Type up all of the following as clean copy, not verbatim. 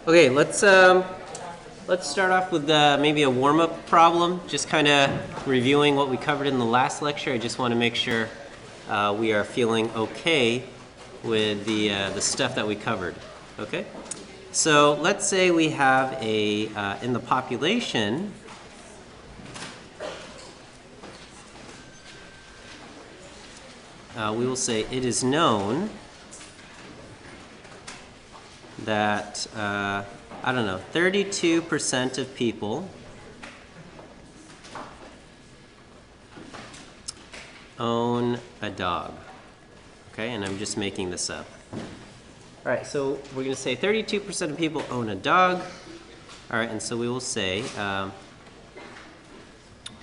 Okay, let's start off with maybe a warm-up problem. Just kind of reviewing what we covered in the last lecture. I just want to make sure we are feeling okay with the stuff that we covered. Okay, so let's say we have a in the population. We will say it is known that, I don't know, 32% of people own a dog. Okay, and I'm just making this up. All right, so we're going to say 32% of people own a dog. All right, and so we will say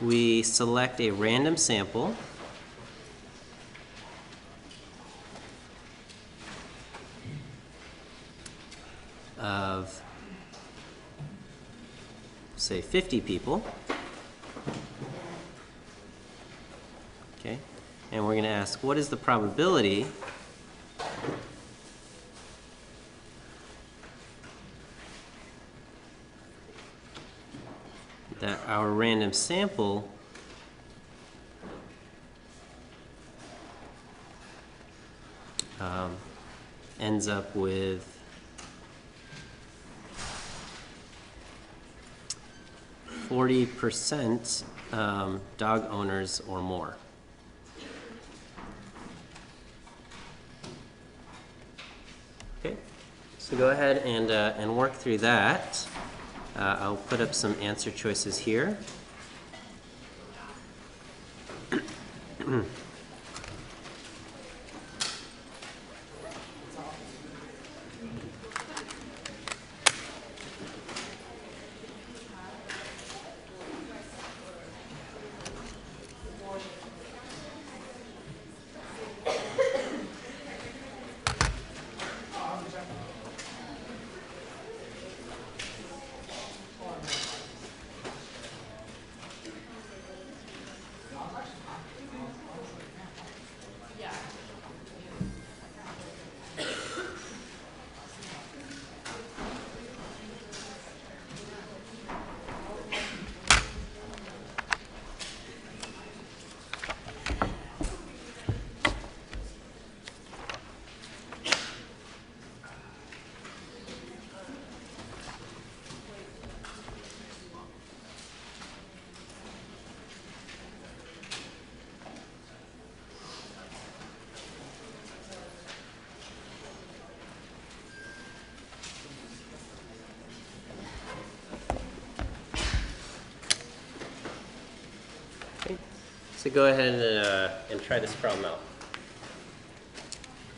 we select a random sample of, say, 50 people. Okay, and we're going to ask, what is the probability that our random sample ends up with 40% dog owners or more. Okay, so go ahead and work through that. I'll put up some answer choices here. So go ahead and try this problem out.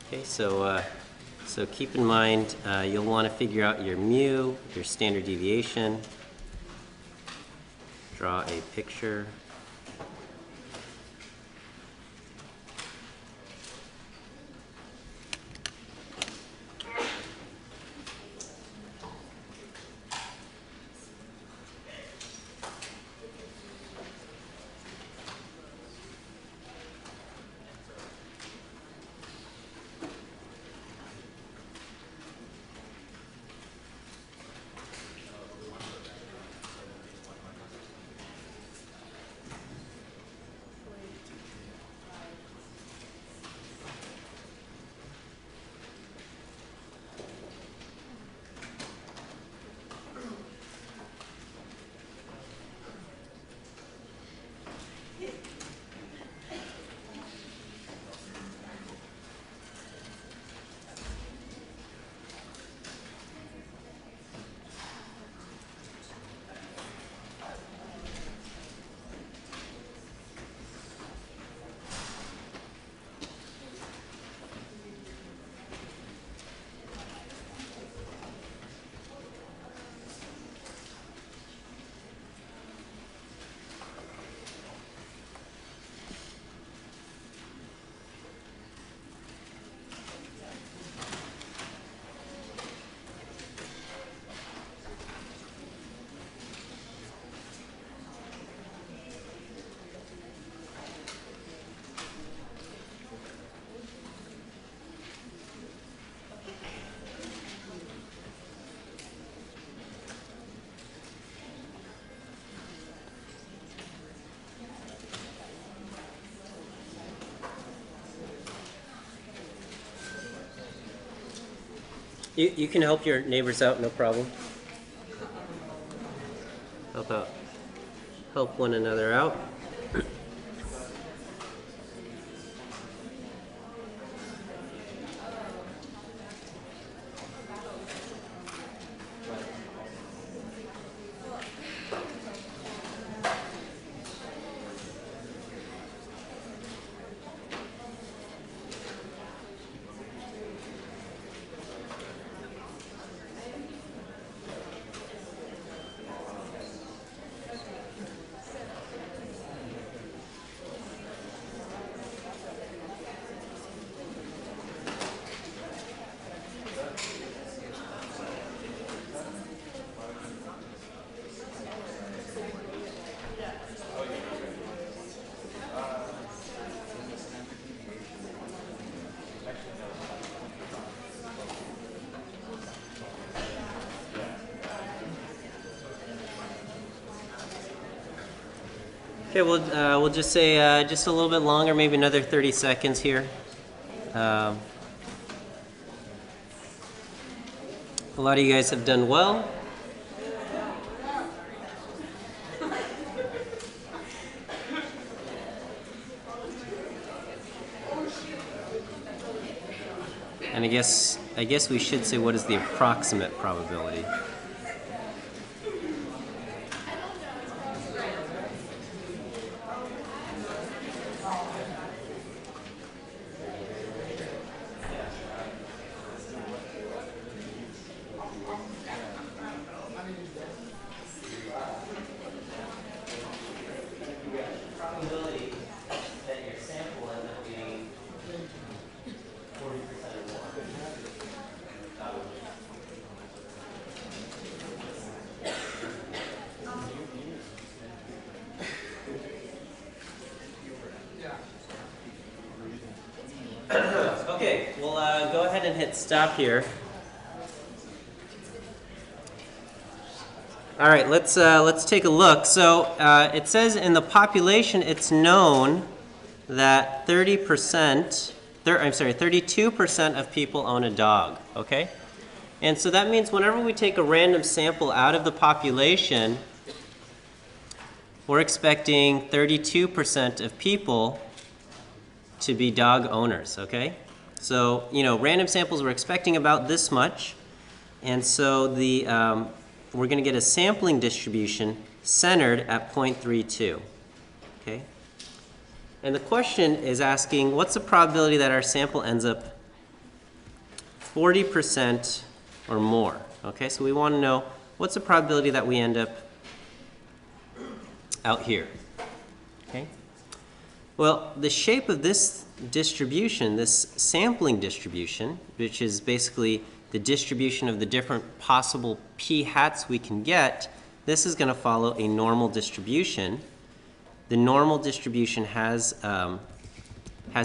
Okay, so keep in mind you'll want to figure out your mu, your standard deviation. Draw a picture. You can help your neighbors out, no problem. Help one another out. Okay, we'll just say just a little bit longer, maybe another 30 seconds here. A lot of you guys have done well. And I guess we should say, what is the approximate probability? Okay, we'll go ahead and hit stop here. All right, let's take a look. So it says in the population, it's known that 32% of people own a dog. Okay, and so that means whenever we take a random sample out of the population, we're expecting 32% of people to be dog owners. Okay. So, random samples, we're expecting about this much. And so we're going to get a sampling distribution centered at 0.32. Okay? And the question is asking, what's the probability that our sample ends up 40% or more? Okay, so we want to know, what's the probability that we end up out here? Okay? Well, the shape of this distribution, this sampling distribution, which is basically the distribution of the different possible p hats we can get, this is going to follow a normal distribution. The normal distribution has a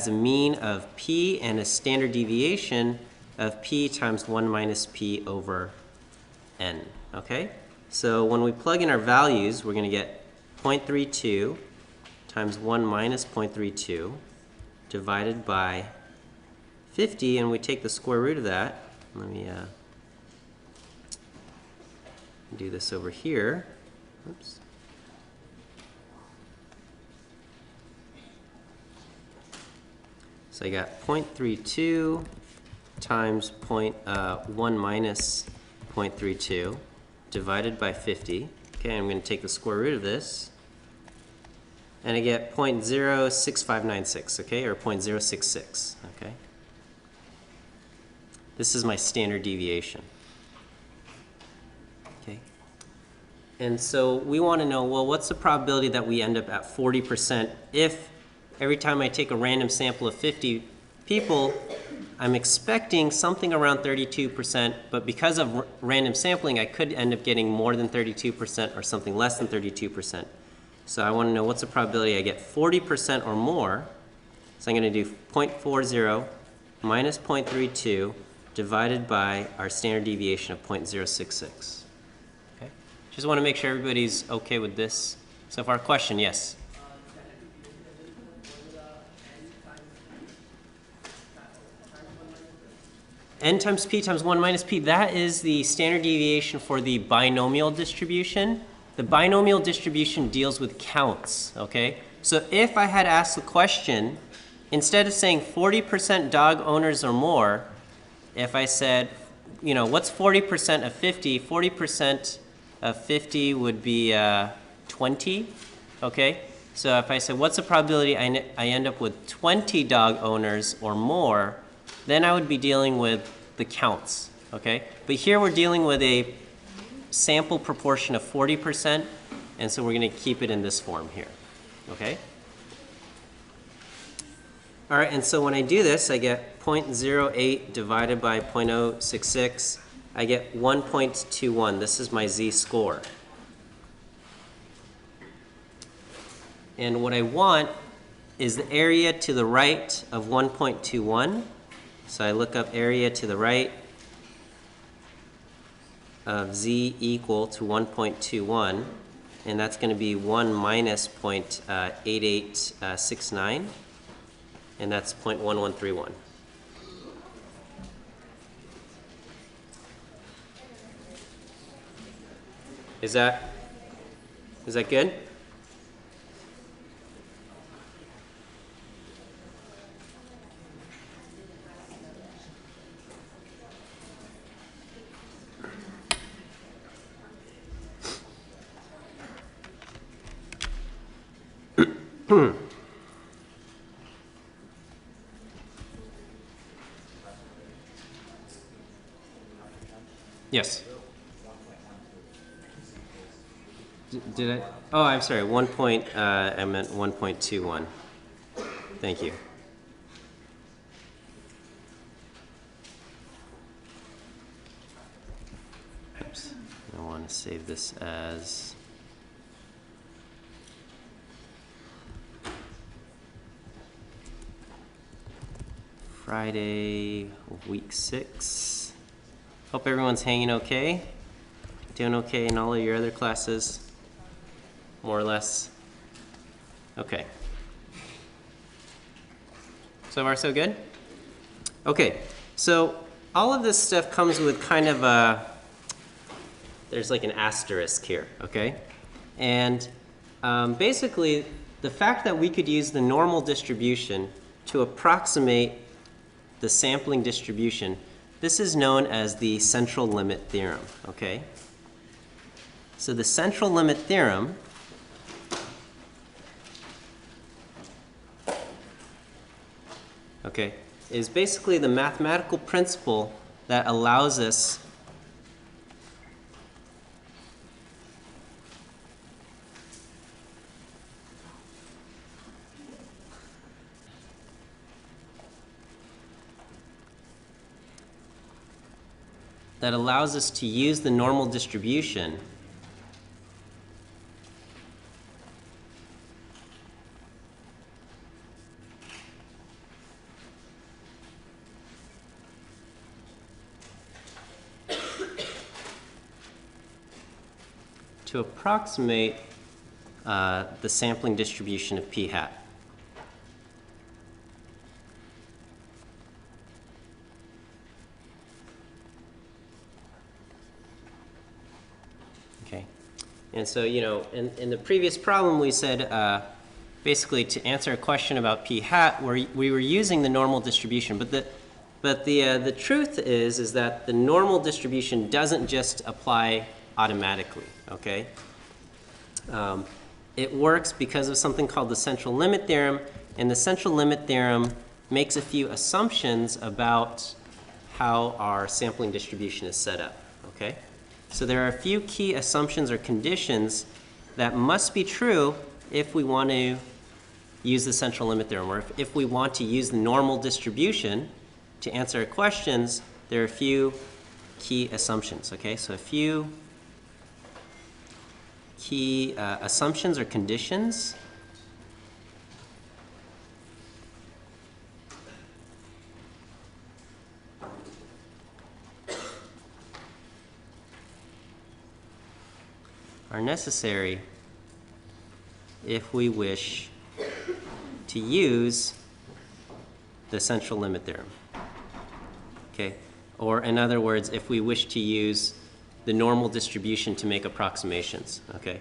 mean of p and a standard deviation of p times 1 minus p over n. Okay? So when we plug in our values, we're going to get 0.32 times 1 minus 0.32 divided by 50, and we take the square root of that. Let me do this over here. Oops. So I got 0.32 times 1 minus 0.32 divided by 50. Okay, I'm going to take the square root of this. And I get 0.06596, okay, or 0.066, okay? This is my standard deviation. Okay? And so we want to know, well, what's the probability that we end up at 40% if every time I take a random sample of 50 people, I'm expecting something around 32%, but because of random sampling, I could end up getting more than 32% or something less than 32%. So I want to know what's the probability I get 40% or more. So I'm going to do 0.40 minus 0.32 divided by our standard deviation of 0.066. Okay? Just want to make sure everybody's okay with this. So for our question, yes? n times p times 1 minus p, that is the standard deviation for the binomial distribution. The binomial distribution deals with counts, okay? So if I had asked the question, instead of saying 40% dog owners or more, if I said, you know, what's 40% of 50? 40% of 50 would be 20, okay? So if I said, what's the probability I end up with 20 dog owners or more, then I would be dealing with the counts, okay? But here we're dealing with a sample proportion of 40%, and so we're going to keep it in this form here, okay? All right, and so when I do this, I get 0.08 divided by 0.066. I get 1.21. This is my z-score. And what I want is the area to the right of 1.21. So I look up area to the right of z equal to 1.21, and that's going to be 1 minus 0.8869, and that's 0.1131. Is that good? Yes. Did I? Oh, I'm sorry. I meant 1.21. Thank you. Oops. I want to save this as Friday, week 6. Hope everyone's hanging okay. Doing okay in all of your other classes, more or less. Okay. So far, so good? Okay, so all of this stuff comes with kind of a, there's like an asterisk here, okay? And basically, the fact that we could use the normal distribution to approximate the sampling distribution, this is known as the central limit theorem, okay? So the central limit theorem okay, is basically the mathematical principle that allows us to use the normal distribution to approximate the sampling distribution of p hat. Okay, and so, you know, in the previous problem we said basically to answer a question about p hat we were using the normal distribution, but the truth is that the normal distribution doesn't just apply automatically, okay? It works because of something called the central limit theorem, and the central limit theorem makes a few assumptions about how our sampling distribution is set up, okay? So there are a few key assumptions or conditions that must be true if we want to use the central limit theorem, or if we want to use the normal distribution to answer our questions. There are a few key assumptions, okay? So a few key assumptions or conditions. Are necessary if we wish to use the central limit theorem. Okay, Or in other words, if we wish to use the normal distribution to make approximations, okay?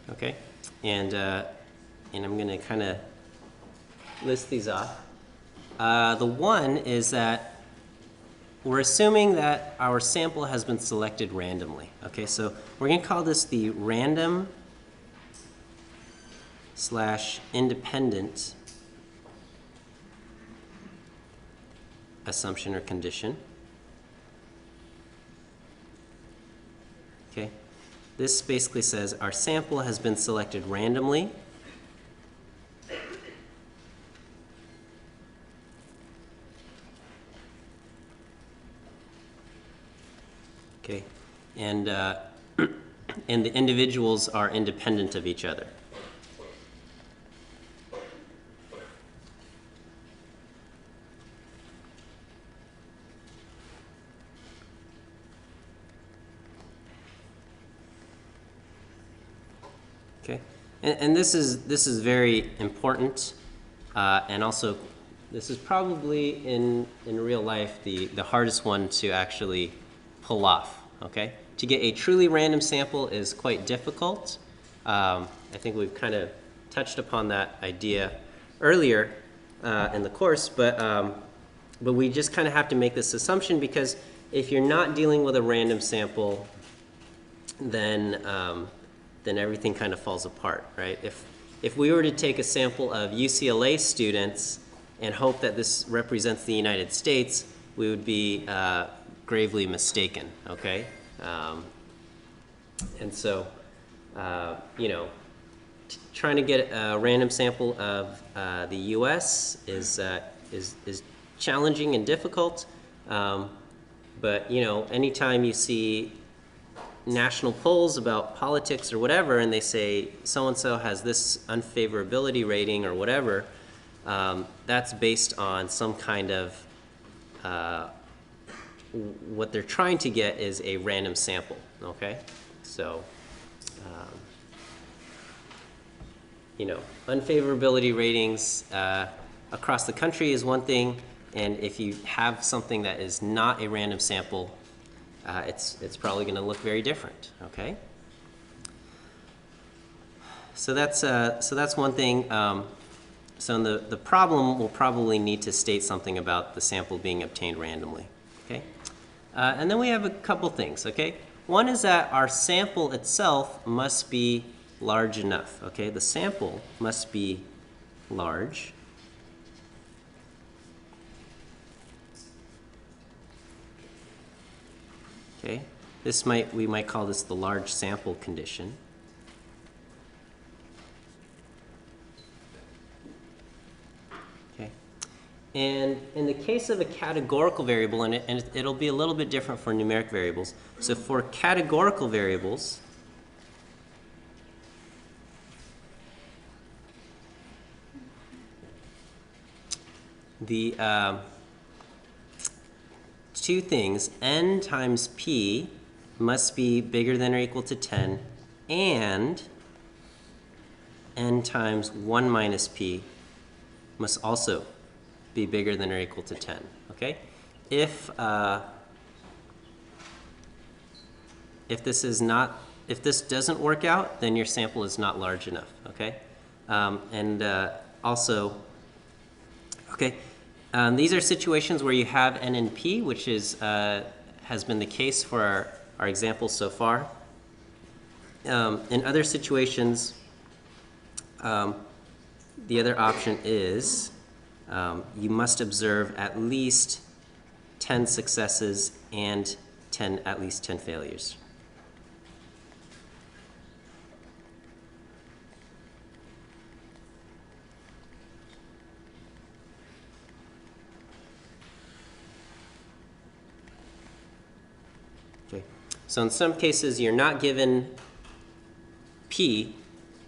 Okay, and I'm going to kind of list these off. The one is that we're assuming that our sample has been selected randomly. Okay, so we're going to call this the random / independent assumption or condition. Okay. This basically says our sample has been selected randomly okay, and and the individuals are independent of each other. Okay, and this is very important, and also this is probably in real life the hardest one to actually pull off. Okay, to get a truly random sample is quite difficult. I think we've kind of touched upon that idea earlier in the course, but we just kind of have to make this assumption, because if you're not dealing with a random sample, then everything kind of falls apart, right? If we were to take a sample of UCLA students and hope that this represents the United States, we would be gravely mistaken, okay? And so, you know, trying to get a random sample of the U.S. is challenging and difficult, but, you know, anytime you see national polls about politics or whatever, and they say so-and-so has this unfavorability rating or whatever, that's based on some kind of, what they're trying to get is a random sample, okay? So, you know, unfavorability ratings across the country is one thing, and if you have something that is not a random sample, it's probably going to look very different, okay? So that's one thing. So in the problem, we'll probably need to state something about the sample being obtained randomly, okay? And then we have a couple things, okay? One is that our sample itself must be large enough, okay? The sample must be large. Okay, we might call this the large sample condition. Okay, and in the case of a categorical variable, and it'll be a little bit different for numeric variables. So for categorical variables, the two things, n times p must be bigger than or equal to 10, and n times 1 minus p must also be bigger than or equal to 10, okay? If this doesn't work out, then your sample is not large enough, okay? Also, okay, these are situations where you have n and p, which is has been the case for our examples so far. In other situations, the other option is you must observe at least 10 successes and at least 10 failures. Okay. So in some cases, you're not given P,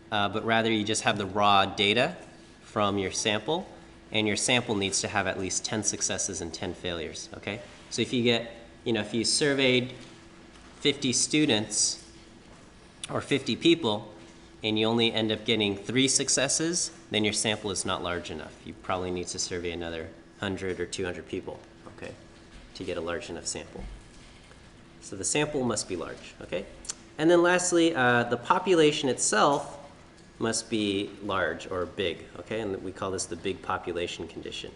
but rather you just have the raw data from your sample, and your sample needs to have at least 10 successes and 10 failures, okay? So if you get, if you surveyed 50 students or 50 people, and you only end up getting 3 successes, then your sample is not large enough. You probably need to survey another 100 or 200 people, okay, to get a large enough sample. So the sample must be large, okay? And then lastly, the population itself must be large or big, okay? And we call this the big population condition.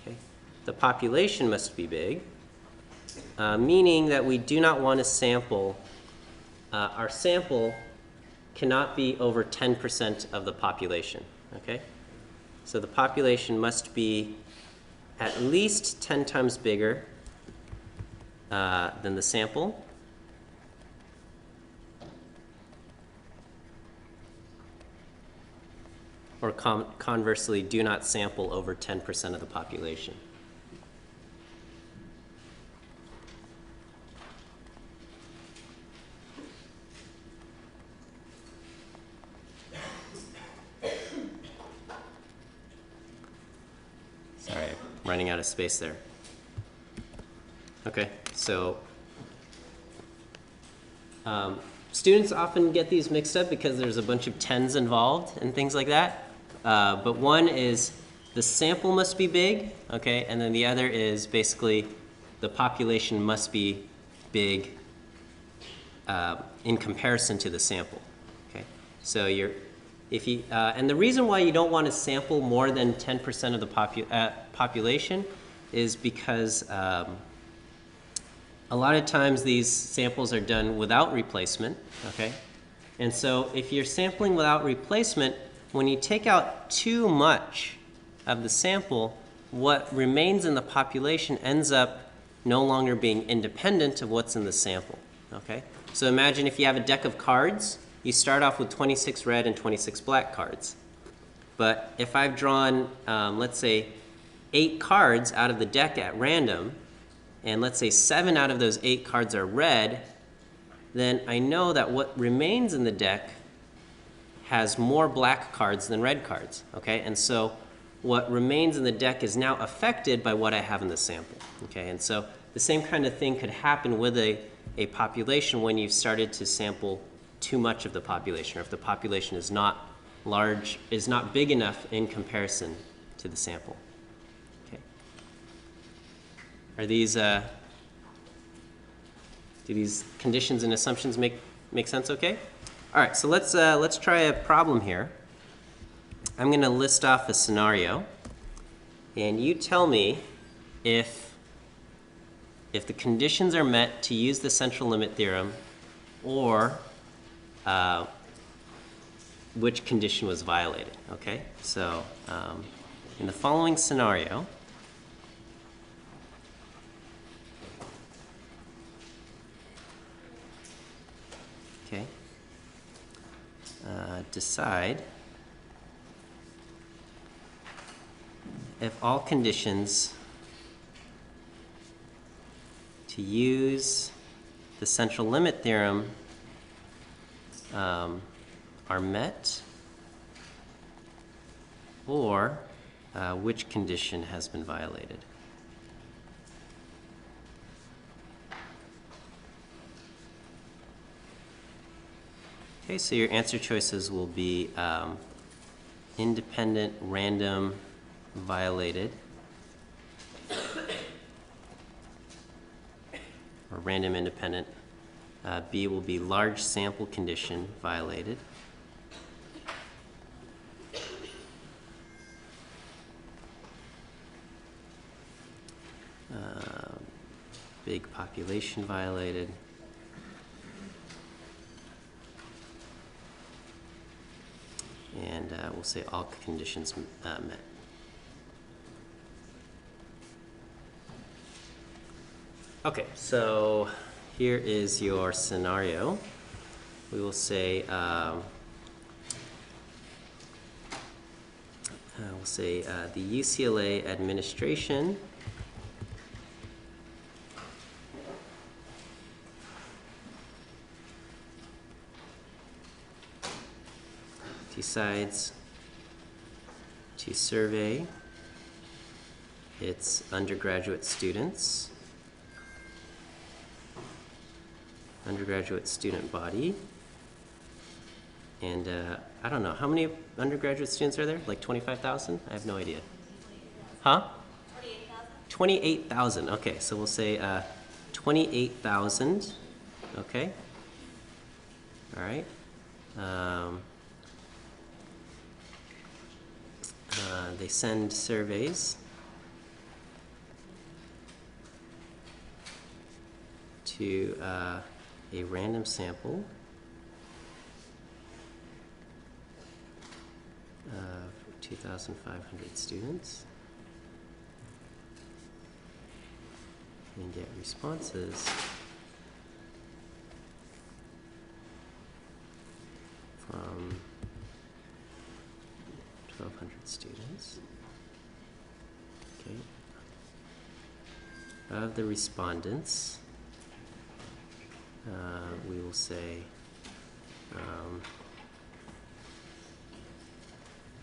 Okay. The population must be big, meaning that we do not want to sample, our sample cannot be over 10% of the population, okay? So the population must be at least 10 times bigger than the sample. Or conversely, do not sample over 10% of the population. Sorry, I'm running out of space there. Okay, so students often get these mixed up because there's a bunch of tens involved and things like that. But one is the sample must be big, okay, and then the other is basically the population must be big in comparison to the sample. Okay, so and the reason why you don't want to sample more than 10% of the population is because a lot of times these samples are done without replacement, okay? And so if you're sampling without replacement, when you take out too much of the sample, what remains in the population ends up no longer being independent of what's in the sample, okay? So imagine if you have a deck of cards, you start off with 26 red and 26 black cards. But if I've drawn, let's say, 8 cards out of the deck at random, and let's say 7 out of those 8 cards are red, then I know that what remains in the deck has more black cards than red cards, okay? And so what remains in the deck is now affected by what I have in the sample, okay? And so the same kind of thing could happen with a population when you've started to sample too much of the population, or if the population is not large, is not big enough in comparison to the sample. Are these, do these conditions and assumptions make sense okay? All right, so let's try a problem here. I'm going to list off a scenario, and you tell me if the conditions are met to use the central limit theorem, or which condition was violated, okay? So in the following scenario, okay, decide if all conditions to use the central limit theorem are met, or which condition has been violated. Okay, so your answer choices will be independent, random, violated, or random independent. B will be large sample condition, violated. Big population, violated. And we'll say all conditions met. Okay, so here is your scenario. We will say we'll say the UCLA administration decides to survey its undergraduate student body. And I don't know, how many undergraduate students are there? Like 25,000? I have no idea. Huh? 28,000. Okay, so we'll say 28,000. Okay. All right. They send surveys to a random sample of 2,500 students and get responses from 1,200 students. Okay. Of the respondents, we will say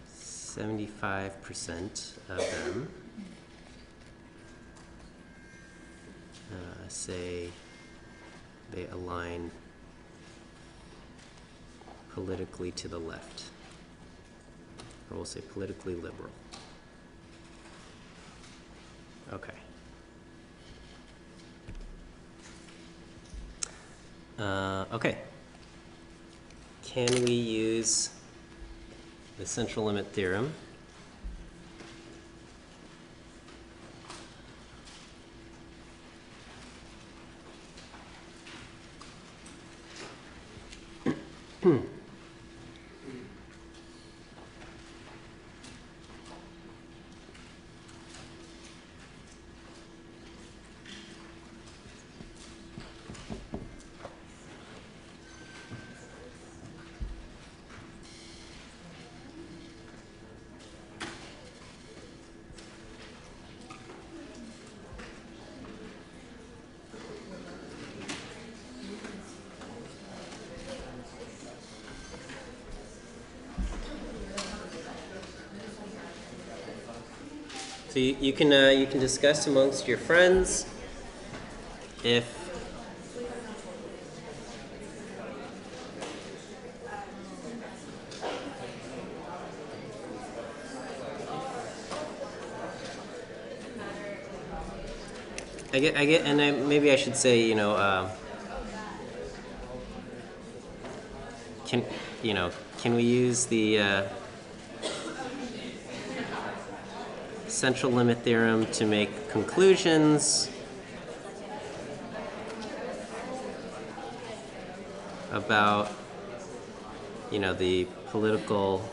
75% of them say they align politically to the left, or we'll say politically liberal. Okay. Okay. Can we use the central limit theorem So you can discuss amongst your friends if I get, and maybe I should say, can we use the central limit theorem to make conclusions about, the political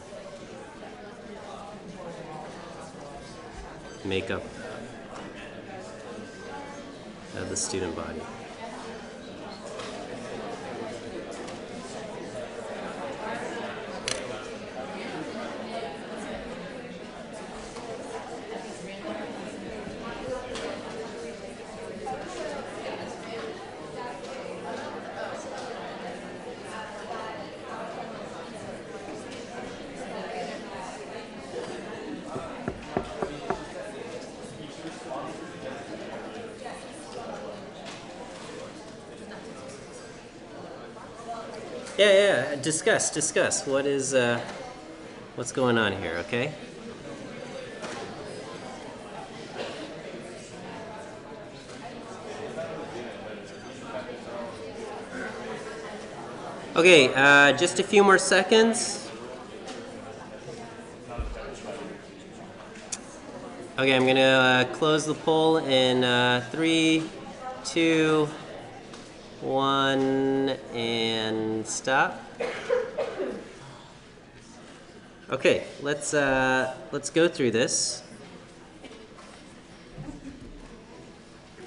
makeup of the student body? Yeah, discuss. What is, what's going on here, okay? Okay, just a few more seconds. Okay, I'm gonna close the poll in 3, 2, 1, and stop. Okay, let's go through this.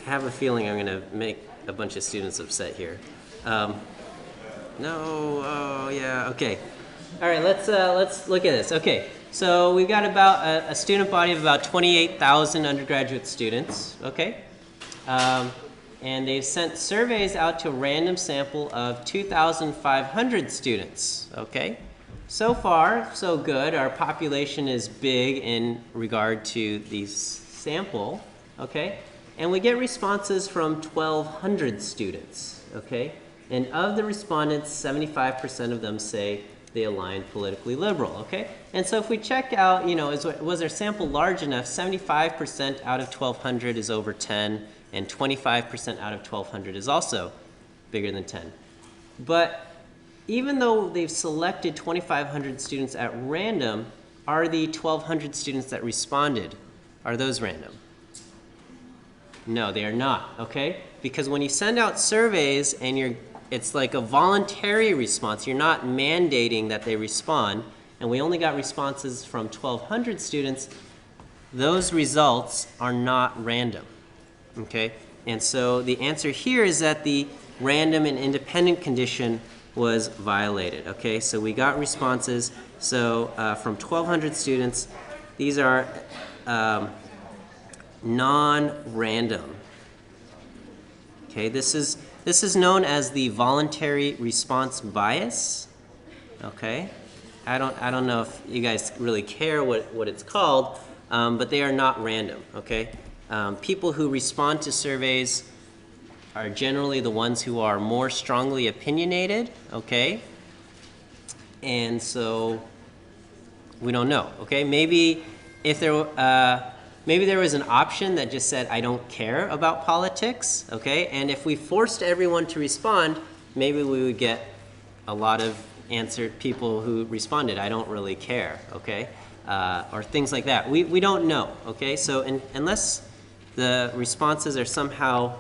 I have a feeling I'm gonna make a bunch of students upset here. No, oh yeah, okay. All right, let's look at this. Okay, so we've got about a student body of about 28,000 undergraduate students. Okay, and they've sent surveys out to a random sample of 2,500 students. Okay, so far so good. Our population is big in regard to the sample. Okay, and we get responses from 1,200 students. Okay, and of the respondents, 75% of them say they align politically liberal, okay? And so if we check out, you know, was our sample large enough? 75% out of 1,200 is over 10, and 25% out of 1,200 is also bigger than 10. But even though they've selected 2,500 students at random, are the 1,200 students that responded, are those random? No, they are not, okay? Because when you send out surveys and it's like a voluntary response. You're not mandating that they respond. And we only got responses from 1,200 students. Those results are not random. Okay? And so the answer here is that the random and independent condition was violated. Okay? So we got responses. So from 1,200 students, these are non-random. Okay? This is known as the voluntary response bias. Okay, I don't know if you guys really care what it's called, but they are not random. Okay, people who respond to surveys are generally the ones who are more strongly opinionated. Okay, and so we don't know. Okay, maybe if there maybe there was an option that just said, I don't care about politics, okay? And if we forced everyone to respond, maybe we would get a lot of people who responded, I don't really care, okay? Or things like that. We don't know, okay? So unless the responses are somehow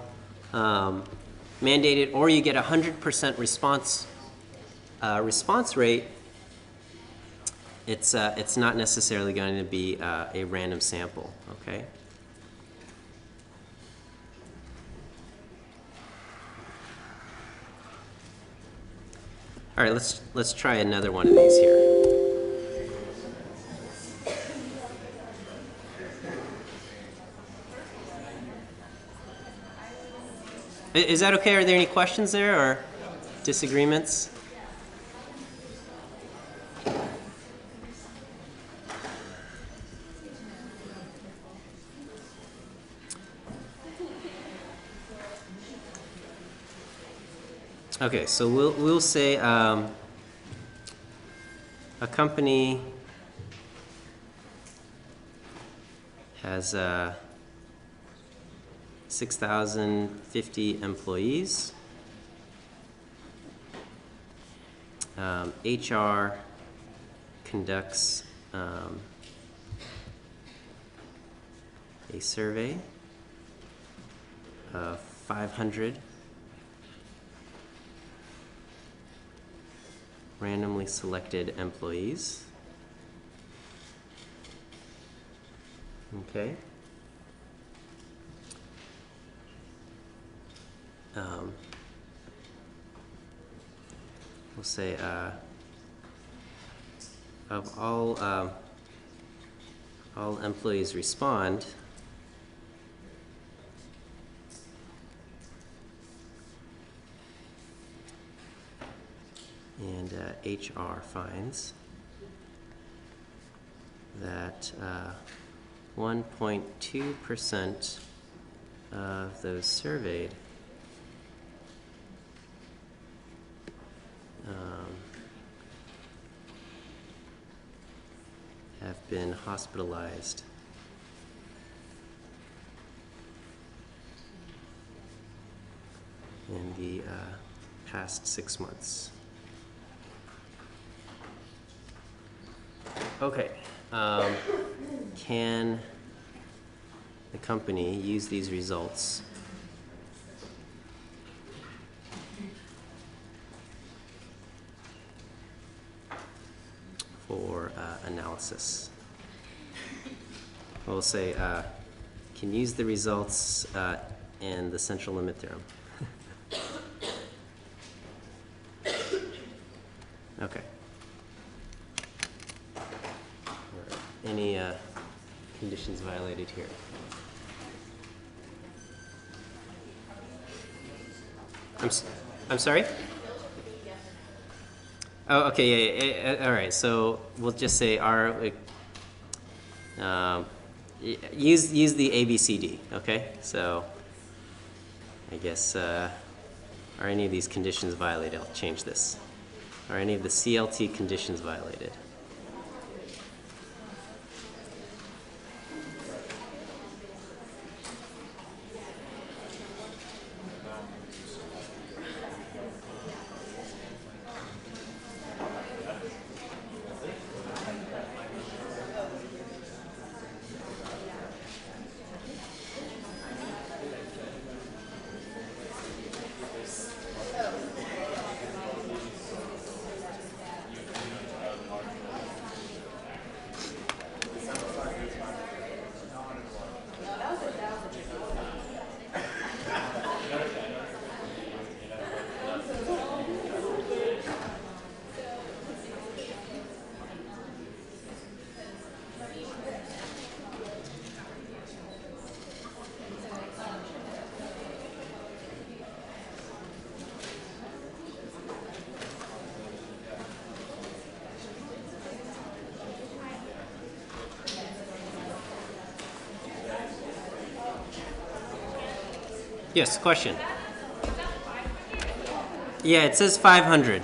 mandated, or you get 100% response rate, it's not necessarily going to be a random sample, okay? All right, let's try another one of these here. Is that okay? Are there any questions there or disagreements? Okay, so we'll say a company has 6,050 employees. HR conducts a survey of 500 randomly selected employees. Okay. We'll say of all employees respond, and HR finds that 1.2% of those surveyed have been hospitalized in the past 6 months. Okay, can the company use these results for analysis? We'll say can use the results in the central limit theorem. Okay. any conditions violated here? I'm sorry? Oh, okay, yeah, all right. So we'll just say use the ABCD, okay? So I guess, are any of these conditions violated? I'll change this. Are any of the CLT conditions violated? Yes, question. Yeah, it says 500.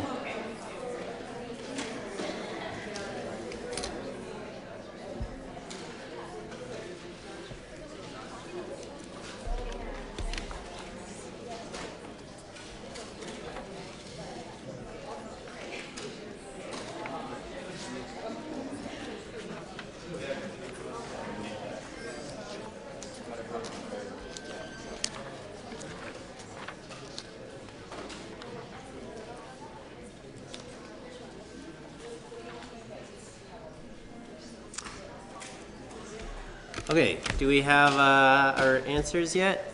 Okay, do we have our answers yet?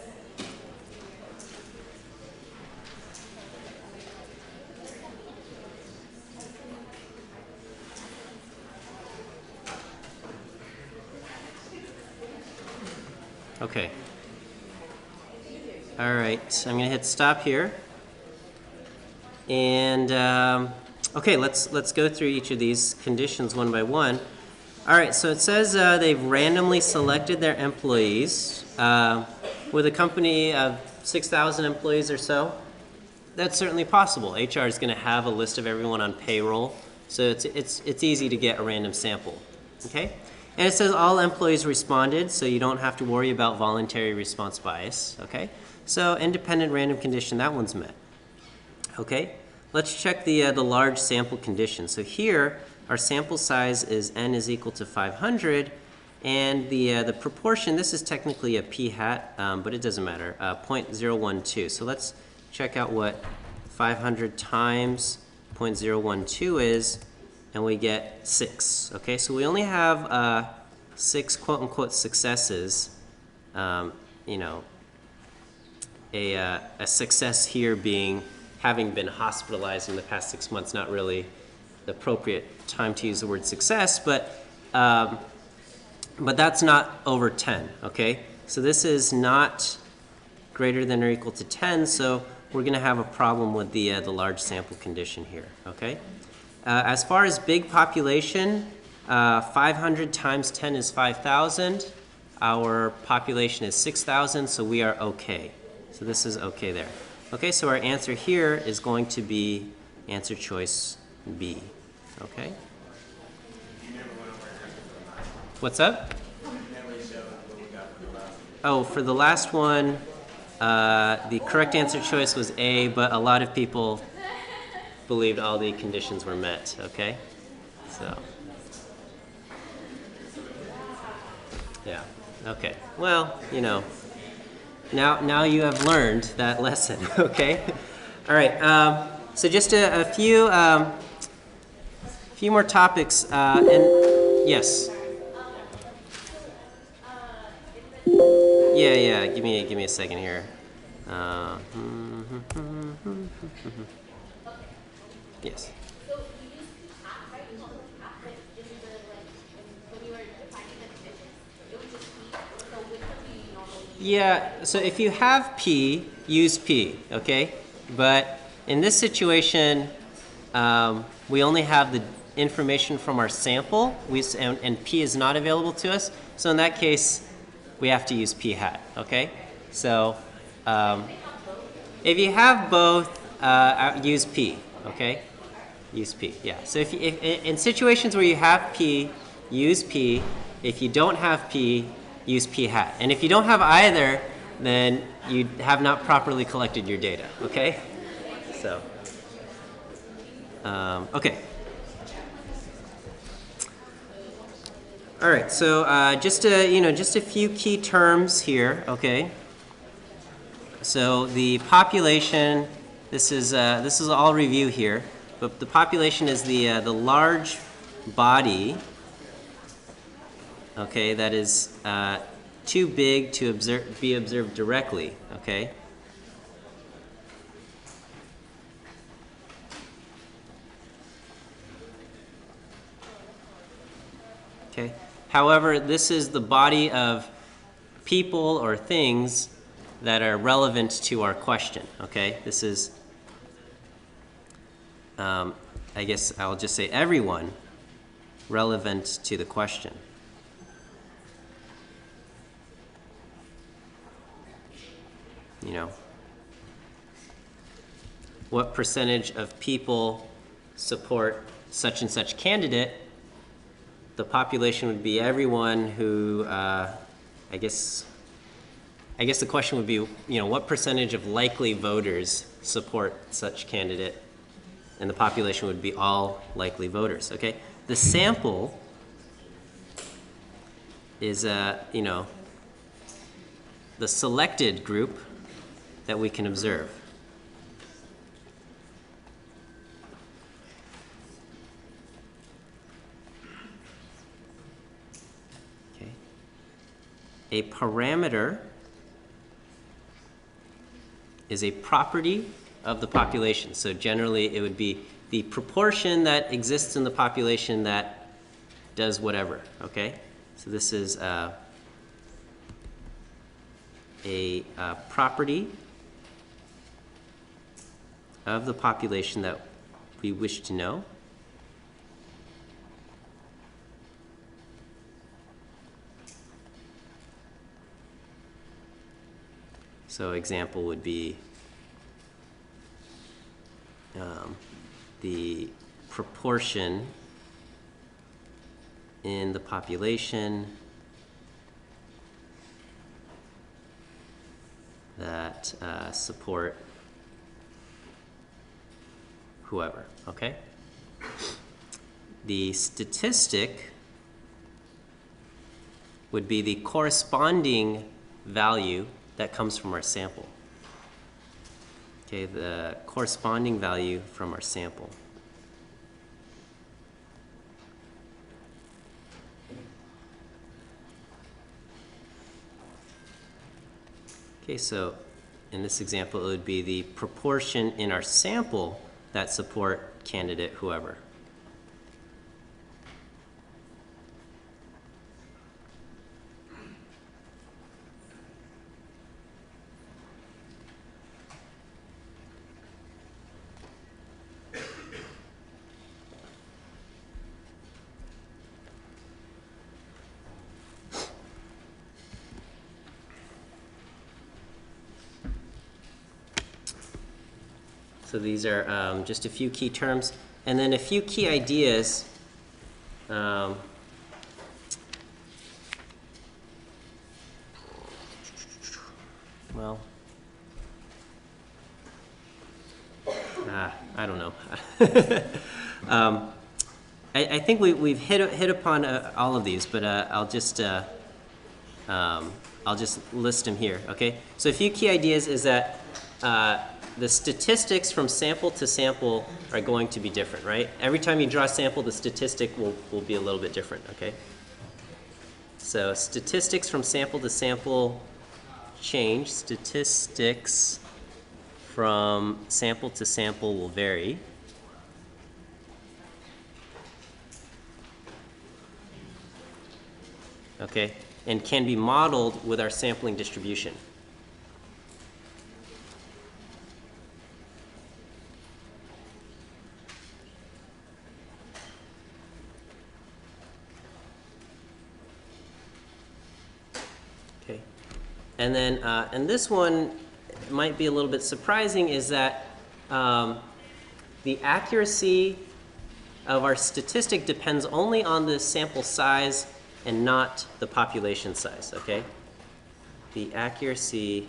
Okay. All right, I'm going to hit stop here. And okay, let's go through each of these conditions one by one. All right, so it says they've randomly selected their employees. With a company of 6,000 employees or so, that's certainly possible. HR is going to have a list of everyone on payroll, so it's easy to get a random sample. Okay, and it says all employees responded, so you don't have to worry about voluntary response bias. Okay, so independent random condition, that one's met. Okay, let's check the large sample condition. So here, our sample size is n is equal to 500, and the proportion, this is technically a p-hat, but it doesn't matter, 0.012. So let's check out what 500 times 0.012 is, and we get 6. Okay, so we only have 6 quote-unquote successes. You know, a success here being having been hospitalized in the past 6 months, not really the appropriate time to use the word success, but that's not over 10, okay? So this is not greater than or equal to 10, so we're going to have a problem with the large sample condition here, okay? As far as big population, 500 times 10 is 5,000. Our population is 6,000, so we are okay. So this is okay there. Okay, so our answer here is going to be answer choice B. Okay? What's up? Oh, for the last one, the correct answer choice was A, but a lot of people believed all the conditions were met. Okay? So, yeah. Okay. Well, you know, now you have learned that lesson. Okay? All right. So just a few more topics, and yes. Yeah. Give me a second here. Yes. Yeah, so if you have P, use P, okay? But in this situation, we only have the information from our sample, and P is not available to us. So in that case, we have to use P hat, okay? So if you have both, use P, okay? Use P, yeah. So if in situations where you have P, use P. If you don't have P, use P hat. And if you don't have either, then you have not properly collected your data, okay? So, okay. All right, so just a few key terms here, okay? So the population, this is all review here, but the population is the large body, okay, that is too big to be observed directly, okay? Okay. However, this is the body of people or things that are relevant to our question, okay? This is, I guess I'll just say everyone relevant to the question. You know, what percentage of people support such and such candidate? The population would be everyone who, I guess the question would be, you know, what percentage of likely voters support such candidate? And the population would be all likely voters, okay? The sample is, you know, the selected group that we can observe. Okay. A parameter is a property of the population. So generally it would be the proportion that exists in the population that does whatever, okay? So this is a property of the population that we wish to know. So example would be the proportion in the population that support whoever, okay? The statistic would be the corresponding value that comes from our sample. Okay, the corresponding value from our sample. Okay, so in this example, it would be the proportion in our sample that support candidate whoever. So these are just a few key terms, and then a few key ideas. Well, I don't know. I think we've hit upon all of these, but I'll just list them here. Okay. So a few key ideas is that the statistics from sample to sample are going to be different, right? Every time you draw a sample, the statistic will be a little bit different, okay? So statistics from sample to sample change. Statistics from sample to sample will vary. Okay, and can be modeled with our sampling distribution. Okay, and then and this one might be a little bit surprising, is that the accuracy of our statistic depends only on the sample size and not the population size, okay? The accuracy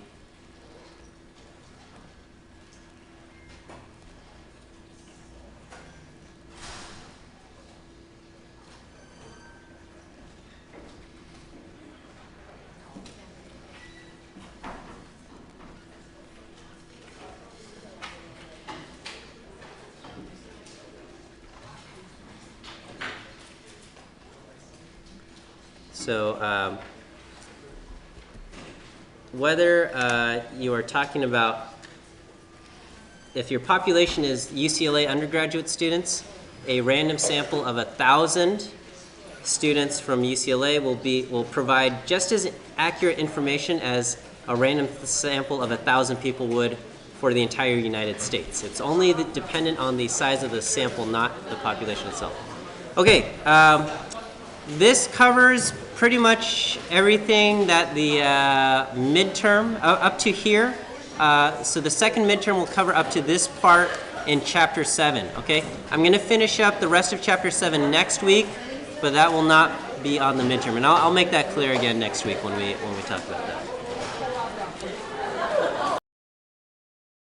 So whether you are talking about, if your population is UCLA undergraduate students, a random sample of 1,000 students from UCLA will provide just as accurate information as a random sample of 1,000 people would for the entire United States. It's only dependent on the size of the sample, not the population itself. Okay. This covers pretty much everything that the midterm, up to here. So the second midterm will cover up to this part in Chapter 7, okay? I'm going to finish up the rest of Chapter 7 next week, but that will not be on the midterm. And I'll make that clear again next week when we talk about that.